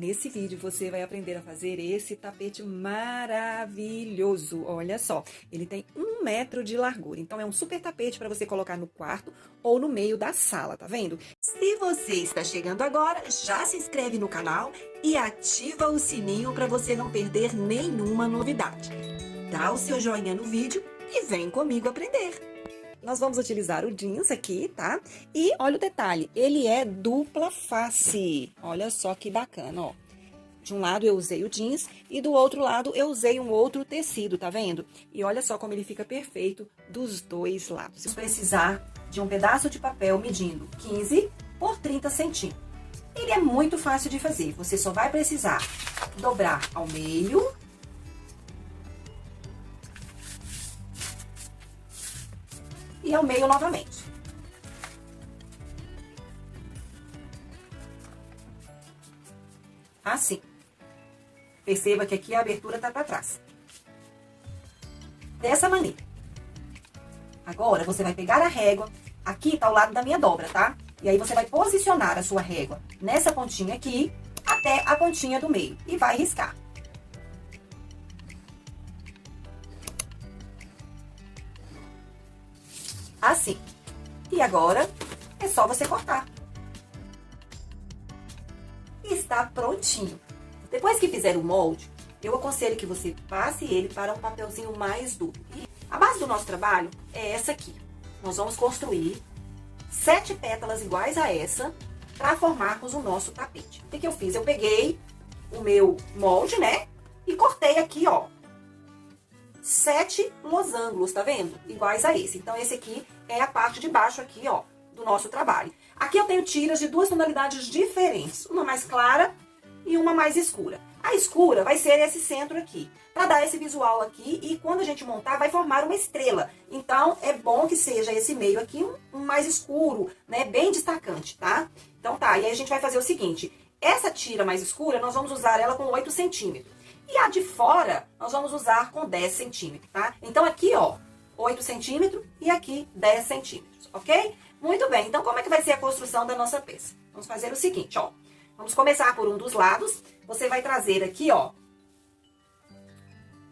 Nesse vídeo você vai aprender a fazer esse tapete maravilhoso. Olha só, ele tem 1 metro de largura, então é um super tapete para você colocar no quarto ou no meio da sala, tá vendo? Se você está chegando agora, já se inscreve no canal e ativa o sininho para você não perder nenhuma novidade. Dá o seu joinha no vídeo e vem comigo aprender. Nós vamos utilizar o jeans aqui, tá? E olha o detalhe, ele é dupla face. Olha só que bacana, ó. De um lado eu usei o jeans e do outro lado eu usei um outro tecido, tá vendo? E olha só como ele fica perfeito dos dois lados. Vamos precisar de um pedaço de papel medindo 15 por 30 centímetros. Ele é muito fácil de fazer. Você só vai precisar dobrar ao meio. E ao meio novamente. Assim. Perceba que aqui a abertura tá para trás. Dessa maneira. Agora, você vai pegar a régua. Aqui tá o lado da minha dobra, tá? E aí você vai posicionar a sua régua nessa pontinha aqui, até a pontinha do meio. E vai riscar. Assim. E agora, é só você cortar. E está prontinho. Depois que fizer o molde, eu aconselho que você passe ele para um papelzinho mais duro. E a base do nosso trabalho é essa aqui. Nós vamos construir 7 pétalas iguais a essa para formarmos o nosso tapete. O que eu fiz? Eu peguei o meu molde, né? E cortei aqui, ó. 7 losangos, tá vendo? Iguais a esse. Então, esse aqui é a parte de baixo aqui, ó, do nosso trabalho. Aqui eu tenho tiras de 2 tonalidades diferentes. Uma mais clara e uma mais escura. A escura vai ser esse centro aqui, para dar esse visual aqui. E quando a gente montar, vai formar uma estrela. Então, é bom que seja esse meio aqui um mais escuro, né? Bem destacante, tá? Então, tá. E aí a gente vai fazer o seguinte. Essa tira mais escura, nós vamos usar ela com 8 centímetros. E a de fora, nós vamos usar com 10 centímetros, tá? Então, aqui, ó, 8 centímetros e aqui 10 centímetros, ok? Muito bem, então como é que vai ser a construção da nossa peça? Vamos fazer o seguinte, ó. Vamos começar por um dos lados. Você vai trazer aqui, ó,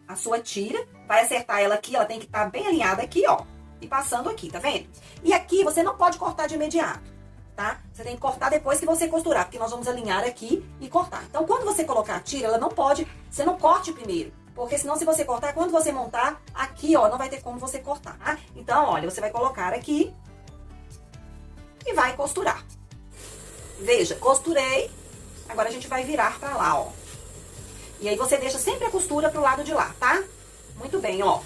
a sua tira. Vai acertar ela aqui, ela tem que estar bem alinhada aqui, ó. E passando aqui, tá vendo? E aqui você não pode cortar de imediato. Tá? Você tem que cortar depois que você costurar, porque nós vamos alinhar aqui e cortar. Então, quando você colocar a tira, ela não pode, você não corte primeiro, porque senão se você cortar, quando você montar, aqui, ó, não vai ter como você cortar, tá? Então, olha, você vai colocar aqui e vai costurar. Veja, costurei, agora a gente vai virar pra lá, ó. E aí você deixa sempre a costura pro lado de lá, tá? Muito bem, ó.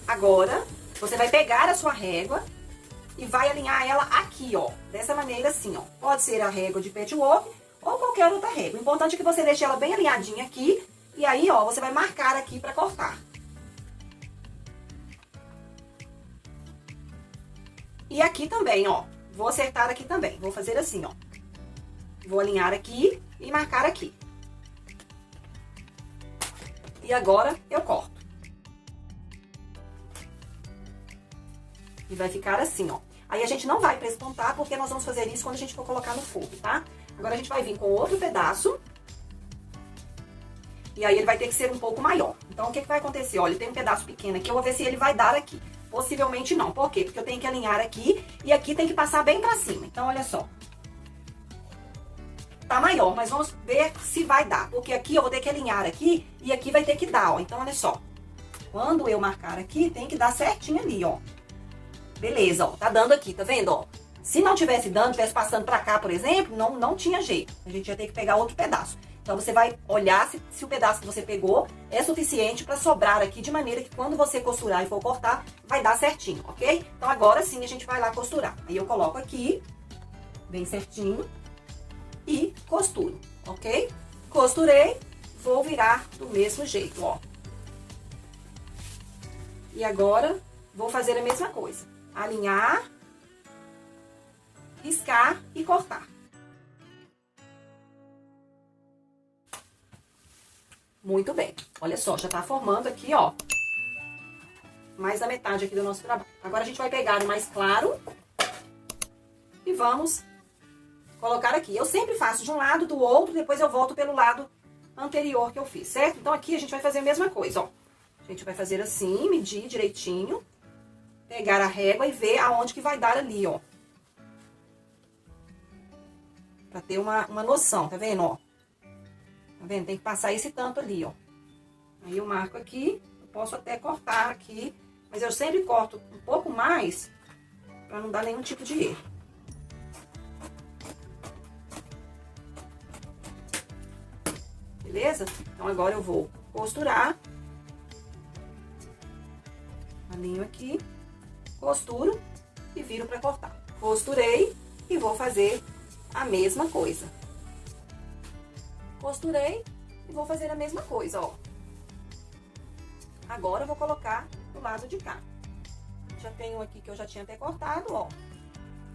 Agora, você vai pegar a sua régua e vai alinhar ela aqui, ó. Dessa maneira assim, ó. Pode ser a régua de patchwork ou qualquer outra régua. O importante é que você deixe ela bem alinhadinha aqui. E aí, ó, você vai marcar aqui pra cortar. E aqui também, ó. Vou acertar aqui também. Vou fazer assim, ó. Vou alinhar aqui e marcar aqui. E agora eu corto. E vai ficar assim, ó. Aí a gente não vai prespontar, porque nós vamos fazer isso quando a gente for colocar no fogo, tá? Agora a gente vai vir com outro pedaço. E aí ele vai ter que ser um pouco maior. Então o que vai acontecer? Olha, tem um pedaço pequeno aqui, eu vou ver se ele vai dar aqui. Possivelmente não. Por quê? Porque eu tenho que alinhar aqui e aqui tem que passar bem pra cima. Então olha só. Tá maior, mas vamos ver se vai dar. Porque aqui eu vou ter que alinhar aqui e aqui vai ter que dar, ó. Então olha só. Quando eu marcar aqui, tem que dar certinho ali, ó. Beleza, ó, tá dando aqui, tá vendo, ó? Se não tivesse dando, tivesse passando pra cá, por exemplo, não tinha jeito. A gente ia ter que pegar outro pedaço. Então, você vai olhar se o pedaço que você pegou é suficiente pra sobrar aqui, de maneira que quando você costurar e for cortar, vai dar certinho, ok? Então, agora sim, a gente vai lá costurar. Aí, eu coloco aqui, bem certinho, e costuro, ok? Costurei, vou virar do mesmo jeito, ó. E agora, vou fazer a mesma coisa. Alinhar, riscar e cortar. Muito bem. Olha só, já tá formando aqui, ó, mais da metade aqui do nosso trabalho. Agora a gente vai pegar o mais claro e vamos colocar aqui. Eu sempre faço de um lado, do outro, depois eu volto pelo lado anterior que eu fiz, certo? Então, aqui a gente vai fazer a mesma coisa, ó. A gente vai fazer assim, medir direitinho, pegar a régua e ver aonde que vai dar ali, ó. Pra ter uma noção, tá vendo, ó? Tá vendo? Tem que passar esse tanto ali, ó. Aí eu marco aqui, eu posso até cortar aqui, mas eu sempre corto um pouco mais pra não dar nenhum tipo de erro. Beleza? Então, agora eu vou costurar. Alinho aqui, costuro e viro pra cortar. Costurei e vou fazer a mesma coisa. Costurei e vou fazer a mesma coisa, ó. Agora eu vou colocar do lado de cá. Já tenho aqui que eu já tinha até cortado, ó.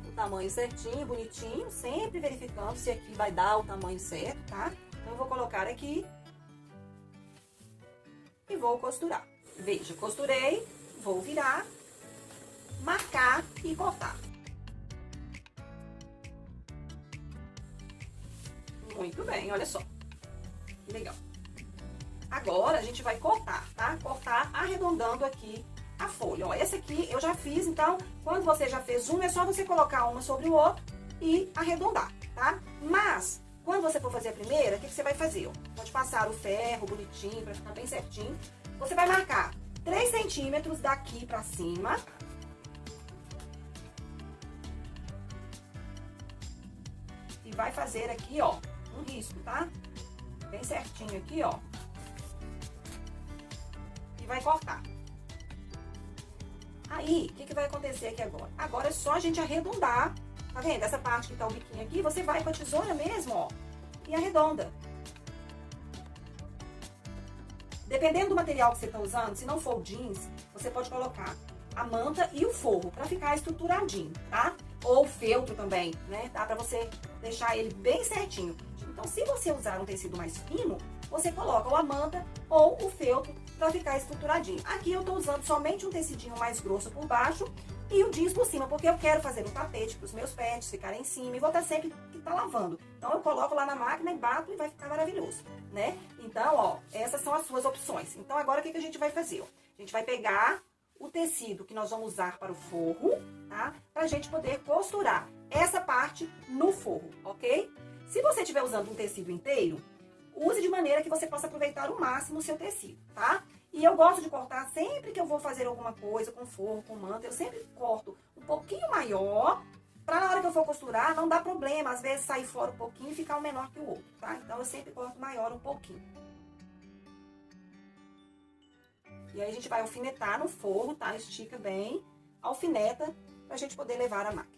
O tamanho certinho, bonitinho, sempre verificando se aqui vai dar o tamanho certo, tá? Então, eu vou colocar aqui e vou costurar. Veja, costurei, vou virar, marcar e cortar. Muito bem, olha só. Que legal. Agora, a gente vai cortar, tá? Cortar arredondando aqui a folha. Ó, esse aqui eu já fiz, então, quando você já fez uma, é só você colocar uma sobre o outro e arredondar, tá? Mas, quando você for fazer a primeira, o que você vai fazer? Ó? Pode passar o ferro bonitinho, pra ficar bem certinho. Você vai marcar 3 centímetros daqui pra cima. E vai fazer aqui, ó, um risco, tá? Bem certinho aqui, ó. E vai cortar. Aí, o que vai acontecer aqui agora? Agora é só a gente arredondar. Tá vendo? Essa parte que tá o biquinho aqui, você vai com a tesoura mesmo, ó. E arredonda. Dependendo do material que você tá usando, se não for jeans, você pode colocar a manta e o forro pra ficar estruturadinho, tá? Ou feltro também, né? Dá pra você deixar ele bem certinho. Então, se você usar um tecido mais fino, você coloca ou a manta ou o feltro pra ficar estruturadinho. Aqui eu tô usando somente um tecidinho mais grosso por baixo e o jeans por cima, porque eu quero fazer um tapete pros meus pets ficarem em cima e vou estar sempre que tá lavando. Então, eu coloco lá na máquina e bato e vai ficar maravilhoso, né? Então, ó, essas são as suas opções. Então, agora o que a gente vai fazer? Ó? A gente vai pegar o tecido que nós vamos usar para o forro, tá? Pra gente poder costurar essa parte no forro, ok? Se você estiver usando um tecido inteiro, use de maneira que você possa aproveitar o máximo o seu tecido, tá? E eu gosto de cortar sempre que eu vou fazer alguma coisa com forro, com manta, eu sempre corto um pouquinho maior, pra na hora que eu for costurar não dar problema, às vezes sair fora um pouquinho e ficar um menor que o outro, tá? Então, eu sempre corto maior um pouquinho. E aí, a gente vai alfinetar no forro, tá? Estica bem, alfineta, pra gente poder levar a máquina.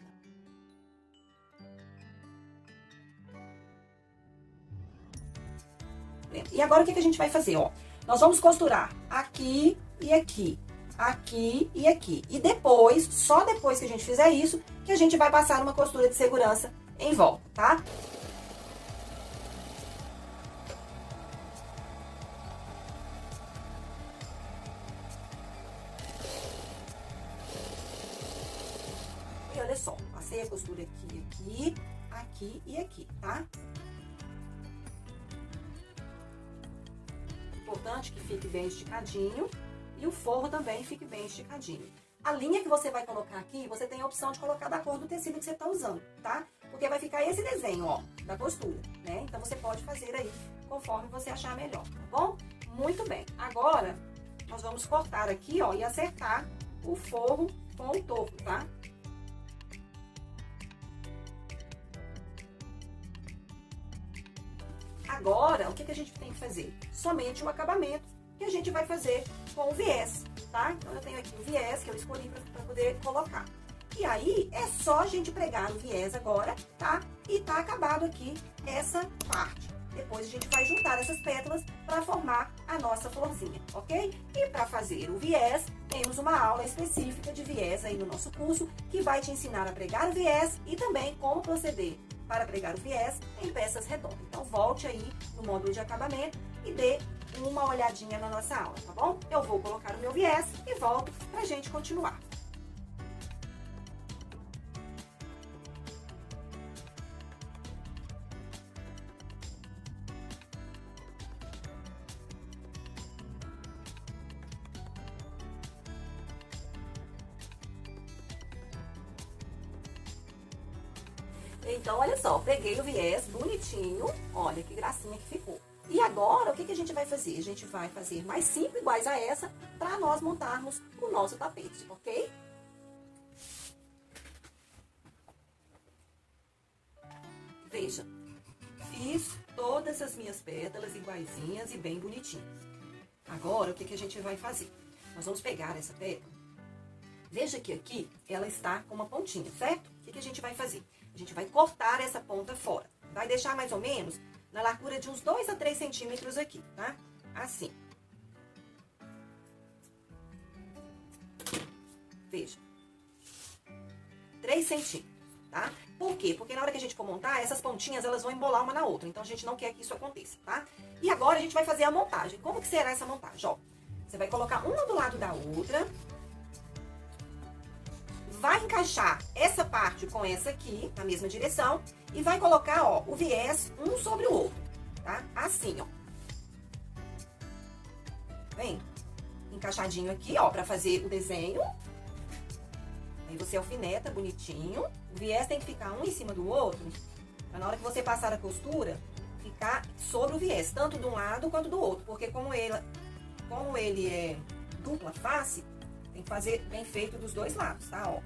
E agora, o que a gente vai fazer, ó? Nós vamos costurar aqui e aqui, aqui e aqui. E depois, só depois que a gente fizer isso, que a gente vai passar uma costura de segurança em volta, tá? E olha só, passei a costura aqui, aqui, aqui e aqui, tá? Importante que fique bem esticadinho e o forro também fique bem esticadinho. A linha que você vai colocar aqui, você tem a opção de colocar da cor do tecido que você tá usando, tá? Porque vai ficar esse desenho, ó, da costura, né? Então, você pode fazer aí conforme você achar melhor, tá bom? Muito bem. Agora, nós vamos cortar aqui, ó, e acertar o forro com o topo, tá? Agora, o que a gente tem que fazer? Somente o acabamento que a gente vai fazer com o viés, tá? Então, eu tenho aqui o viés que eu escolhi para poder colocar. E aí, é só a gente pregar o viés agora, tá? E tá acabado aqui essa parte. Depois, a gente vai juntar essas pétalas para formar a nossa florzinha, ok? E para fazer o viés, temos uma aula específica de viés aí no nosso curso, que vai te ensinar a pregar o viés e também como proceder para pregar o viés em peças redondas. Então, volte aí no módulo de acabamento e dê uma olhadinha na nossa aula, tá bom? Eu vou colocar o meu viés e volto pra gente continuar. Então, olha só, peguei o viés bonitinho, olha que gracinha que ficou. E agora, o que a gente vai fazer? A gente vai fazer mais 5 iguais a essa para nós montarmos o nosso tapete, ok? Veja, fiz todas as minhas pétalas iguaizinhas e bem bonitinhas. Agora, o que a gente vai fazer? Nós vamos pegar essa pétala. Veja que aqui ela está com uma pontinha, certo? O que a gente vai fazer? A gente vai cortar essa ponta fora. Vai deixar mais ou menos na largura de uns 2 a 3 centímetros aqui, tá? Assim. Veja. 3 centímetros, tá? Por quê? Porque na hora que a gente for montar, essas pontinhas elas vão embolar uma na outra. Então, a gente não quer que isso aconteça, tá? E agora, a gente vai fazer a montagem. Como que será essa montagem? Ó, você vai colocar uma do lado da outra. Vai encaixar essa parte com essa aqui, na mesma direção. E vai colocar, ó, o viés um sobre o outro, tá? Assim, ó. Tá vendo? Encaixadinho aqui, ó, pra fazer o desenho. Aí você alfineta bonitinho. O viés tem que ficar um em cima do outro, pra na hora que você passar a costura, ficar sobre o viés, tanto de um lado quanto do outro. Porque como ele é dupla face, tem que fazer bem feito dos dois lados, tá? Ó.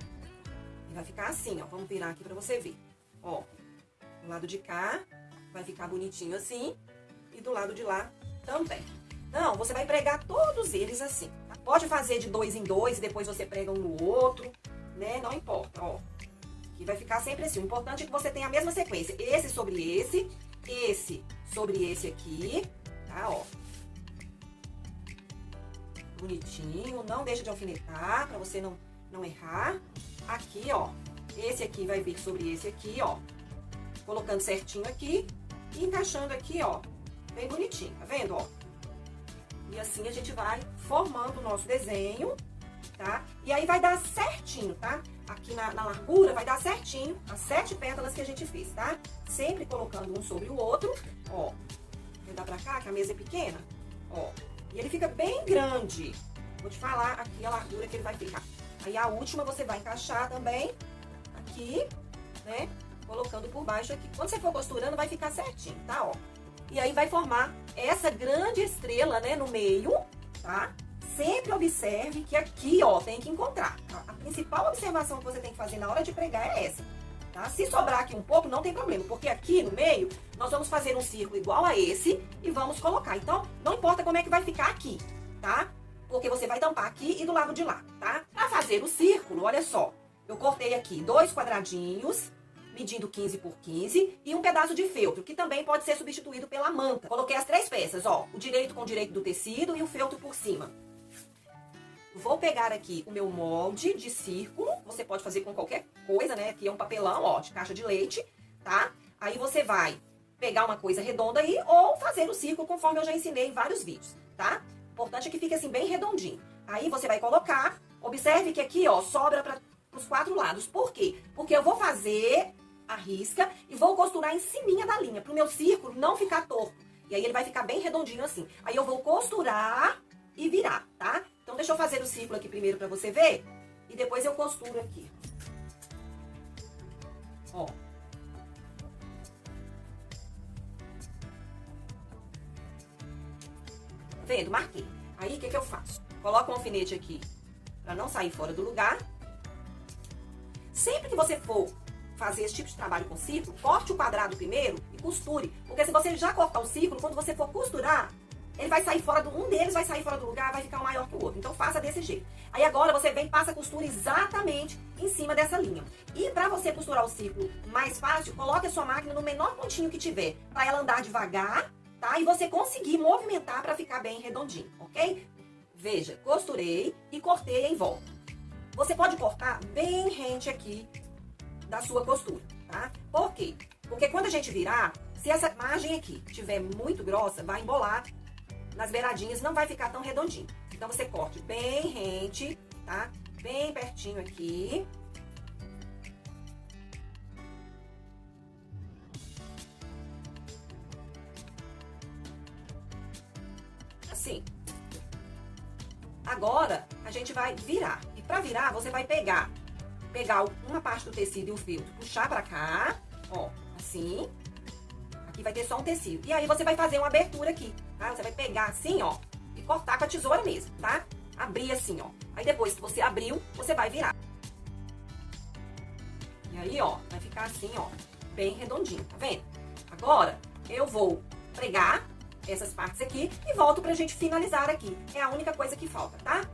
E vai ficar assim, ó. Vamos virar aqui pra você ver. Ó. Do lado de cá, vai ficar bonitinho assim. E do lado de lá também. Não, você vai pregar todos eles assim. Tá? Pode fazer de 2 em 2 e depois você prega um no outro, né? Não importa, ó. E vai ficar sempre assim. O importante é que você tenha a mesma sequência. Esse sobre esse sobre esse aqui, tá? Ó. Bonitinho, não deixa de alfinetar pra você não errar. Aqui, ó, esse aqui vai vir sobre esse aqui, ó, colocando certinho aqui e encaixando aqui, ó, bem bonitinho, tá vendo, ó? E assim a gente vai formando o nosso desenho, tá? E aí vai dar certinho, tá? Aqui na largura vai dar certinho as 7 pétalas que a gente fez, tá? Sempre colocando um sobre o outro, ó. Vou dar pra cá, que a mesa é pequena, ó. E ele fica bem grande. Vou te falar aqui a largura que ele vai ficar. Aí a última você vai encaixar também aqui, né? Colocando por baixo aqui. Quando você for costurando, vai ficar certinho, tá? Ó. E aí vai formar essa grande estrela, né? No meio, tá? Sempre observe que aqui, ó, tem que encontrar. A principal observação que você tem que fazer na hora de pregar é essa. Tá? Se sobrar aqui um pouco, não tem problema, porque aqui no meio nós vamos fazer um círculo igual a esse e vamos colocar. Então, não importa como é que vai ficar aqui, tá? Porque você vai tampar aqui e do lado de lá, tá? Pra fazer o círculo, olha só, eu cortei aqui 2 quadradinhos, medindo 15 por 15, e um pedaço de feltro, que também pode ser substituído pela manta. Coloquei as 3 peças, ó, o direito com o direito do tecido e o feltro por cima. Vou pegar aqui o meu molde de círculo, você pode fazer com qualquer coisa, né? Aqui é um papelão, ó, de caixa de leite, tá? Aí você vai pegar uma coisa redonda aí ou fazer o círculo conforme eu já ensinei em vários vídeos, tá? O importante é que fique assim bem redondinho. Aí você vai colocar, observe que aqui, ó, sobra para os 4 lados. Por quê? Porque eu vou fazer a risca e vou costurar em cima da linha, pro meu círculo não ficar torto. E aí ele vai ficar bem redondinho assim. Aí eu vou costurar e virar, tá? Então, deixa eu fazer o círculo aqui primeiro pra você ver. E depois eu costuro aqui. Ó. Tá vendo? Marquei. Aí, o que eu faço? Coloco um alfinete aqui pra não sair fora do lugar. Sempre que você for fazer esse tipo de trabalho com círculo, corte o quadrado primeiro e costure. Porque se você já cortar o círculo, quando você for costurar, ele vai sair fora um deles vai sair fora do lugar, vai ficar um maior que o outro. Então, faça desse jeito. Aí, agora, você vem e passa a costura exatamente em cima dessa linha. E pra você costurar o círculo mais fácil, coloque a sua máquina no menor pontinho que tiver, pra ela andar devagar, tá? E você conseguir movimentar pra ficar bem redondinho, ok? Veja, costurei e cortei em volta. Você pode cortar bem rente aqui da sua costura, tá? Por quê? Porque quando a gente virar, se essa margem aqui estiver muito grossa, vai embolar nas beiradinhas, não vai ficar tão redondinho. Então, você corte bem rente, tá? Bem pertinho aqui. Assim. Agora, a gente vai virar. E pra virar, você vai pegar uma parte do tecido e o feltro, puxar pra cá, ó, assim. Aqui vai ter só um tecido. E aí você vai fazer uma abertura aqui, tá? Você vai pegar assim, ó, e cortar com a tesoura mesmo, tá? Abrir assim, ó. Aí depois que você abriu, você vai virar. E aí, ó, vai ficar assim, ó, bem redondinho, tá vendo? Agora, eu vou pregar essas partes aqui e volto pra gente finalizar aqui. É a única coisa que falta, tá?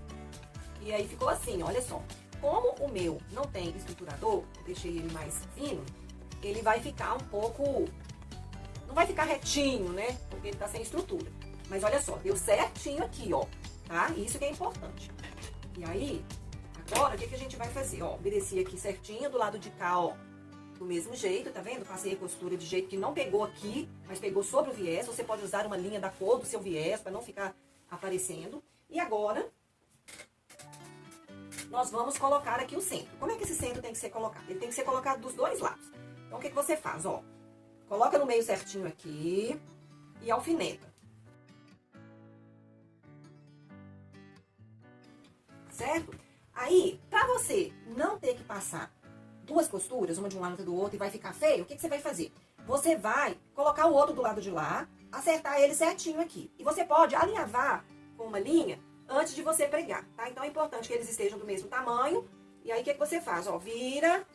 E aí ficou assim, olha só. Como o meu não tem estruturador, eu deixei ele mais fino, ele vai ficar um pouco... Não vai ficar retinho, né? Porque ele tá sem estrutura. Mas olha só, deu certinho aqui, ó, tá? Isso que é importante. E aí, agora, o que a gente vai fazer? Ó, obedeci aqui certinho do lado de cá, ó, do mesmo jeito, tá vendo? Passei a costura de jeito que não pegou aqui, mas pegou sobre o viés. Você pode usar uma linha da cor do seu viés para não ficar aparecendo. E agora, nós vamos colocar aqui o centro. Como é que esse centro tem que ser colocado? Ele tem que ser colocado dos dois lados. Então, o que você faz? Ó, coloca no meio certinho aqui e alfineta. Certo? Aí, pra você não ter que passar duas costuras, uma de um lado e do outro, e vai ficar feio, o que você vai fazer? Você vai colocar o outro do lado de lá, acertar ele certinho aqui. E você pode alinhavar com uma linha antes de você pregar, tá? Então é importante que eles estejam do mesmo tamanho. E aí, o que você faz? Ó, vira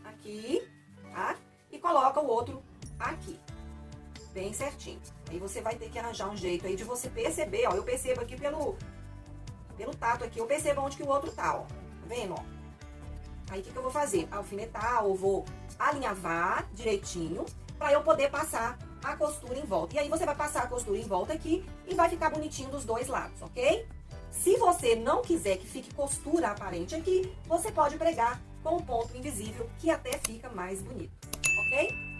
aqui, tá? E coloca o outro aqui, bem certinho. Aí você vai ter que arranjar um jeito aí de você perceber, ó. Eu percebo aqui pelo tato aqui, eu percebo onde que o outro tá, ó. Tá vendo, ó? Aí, o que eu vou fazer? Alfinetar ou vou alinhavar direitinho pra eu poder passar a costura em volta. E aí, você vai passar a costura em volta aqui e vai ficar bonitinho dos dois lados, ok? Se você não quiser que fique costura aparente aqui, você pode pregar com um ponto invisível, que até fica mais bonito, ok?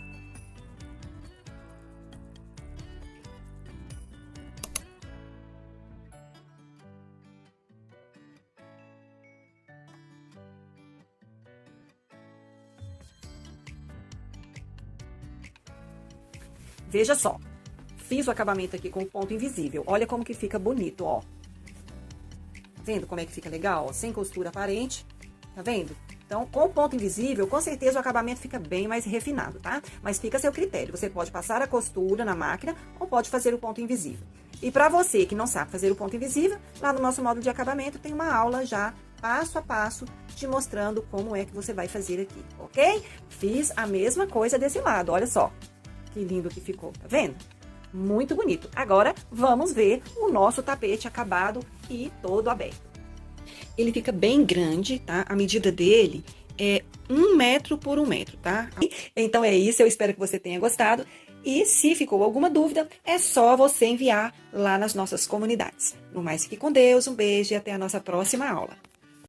Veja só, fiz o acabamento aqui com o ponto invisível. Olha como que fica bonito, ó. Tá vendo como é que fica legal, ó? Sem costura aparente, tá vendo? Então, com o ponto invisível, com certeza o acabamento fica bem mais refinado, tá? Mas fica a seu critério. Você pode passar a costura na máquina ou pode fazer o ponto invisível. E pra você que não sabe fazer o ponto invisível, lá no nosso módulo de acabamento tem uma aula já passo a passo te mostrando como é que você vai fazer aqui, ok? Fiz a mesma coisa desse lado, olha só. Que lindo que ficou, tá vendo? Muito bonito. Agora, vamos ver o nosso tapete acabado e todo aberto. Ele fica bem grande, tá? A medida dele é 1 metro por 1 metro, tá? Então é isso, eu espero que você tenha gostado. E se ficou alguma dúvida, é só você enviar lá nas nossas comunidades. No mais, fique com Deus, um beijo e até a nossa próxima aula.